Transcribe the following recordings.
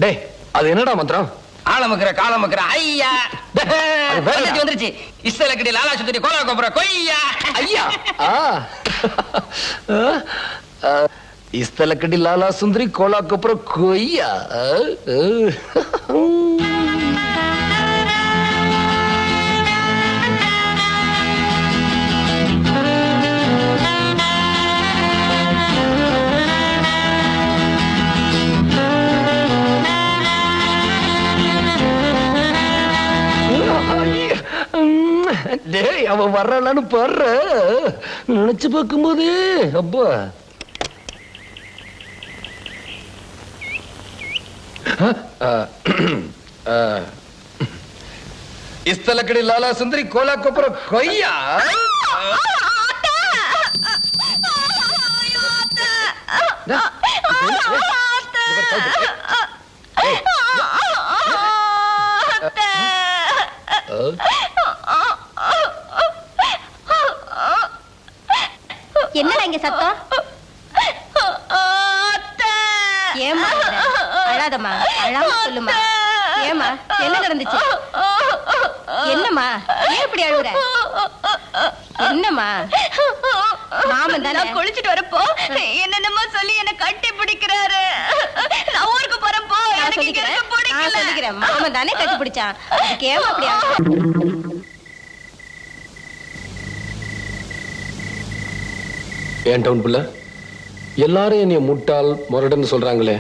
டேய் அது என்னடா மந்திரம்? ஆளமக்குற காலமக்குற ஐயா வந்துருச்சு. இஸ்தலக்கடி லாலா சுந்தரி கோலா கோபுர கொய்யா ஐயா. இஸ்தலக்கடி லாலா சுந்தரி கோலா கோபுர கொய்யா. டேய் அவன் வர்றான்னு பாடுற நினைச்சு பார்க்கும்போது அப்பா இஸ்தலக்கடி லாலா சுந்தரி கோலா கோபுர கொய்யா. என்னடா இங்க சத்தம்? ஏமா அழாதம்மா, அழாம சொல்லுமா. ஏமா என்ன நடந்துச்சு? என்னம்மா ஏன் இப்படி அழுகுற? என்னம்மா? மாமன் தானே குளிச்சுட்டு வரப்போ என்னென்னமோ சொல்லி என்ன கட்டி பிடிக்கிறாரு. நான் ஊருக்கு போறப்போ நான் சொல்லிக்கிறேன். மாமன் தானே கட்டி பிடிச்சான். அதுக்கு ஏமா அப்படி ஏன் டவுன் புள்ள எல்லாரும் என்னைய முட்டாள் முரடன்னு சொல்றாங்களே,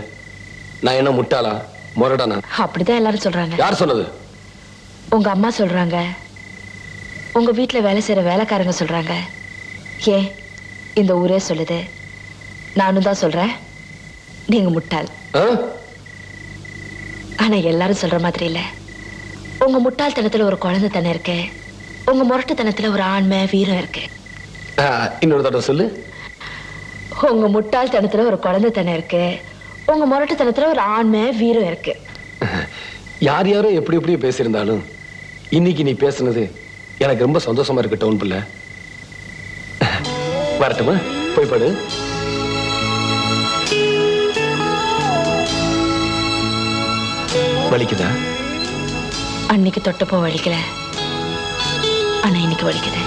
நான் என்ன முட்டாளா முரடனா? அப்படிதான் எல்லாரும் சொல்றாங்க. யார் சொன்னது? உங்க அம்மா சொல்றாங்க, உங்க வீட்டுல வேலை செய்யற வேலைக்காரங்க சொல்றாங்க, ஏன் இந்த ஊரே சொல்லுது. நானும் தான் சொல்றேன் நீங்க முட்டாள். ஆனா எல்லாரும் சொல்ற மாதிரி இல்ல. உங்க முட்டாள்தனத்துல ஒரு குழந்தைத்தனம் இருக்கு, உங்க முரட்டுத்தனத்துல ஒரு ஆண்மை வீரம் இருக்கு. இன்னொரு தடவை சொல்லு. உங்க முட்டாள்தனத்துல ஒரு குழந்தைத்தனம் இருக்கு, உங்க முரட்டுத்தனத்துல ஒரு ஆண்மை வீரம் இருக்கு. யார் யாரோ எப்படி எப்படி பேசியிருந்தாலும் இன்னைக்கு நீ பேசுனது எனக்கு ரொம்ப சந்தோஷமா இருக்கு டவுன் புள்ள. வரட்டுமா? போய் படு. வலிக்குதா? அன்னைக்கு தொட்டப்போ வலிக்கல, ஆனா இன்னைக்கு வலிக்குது.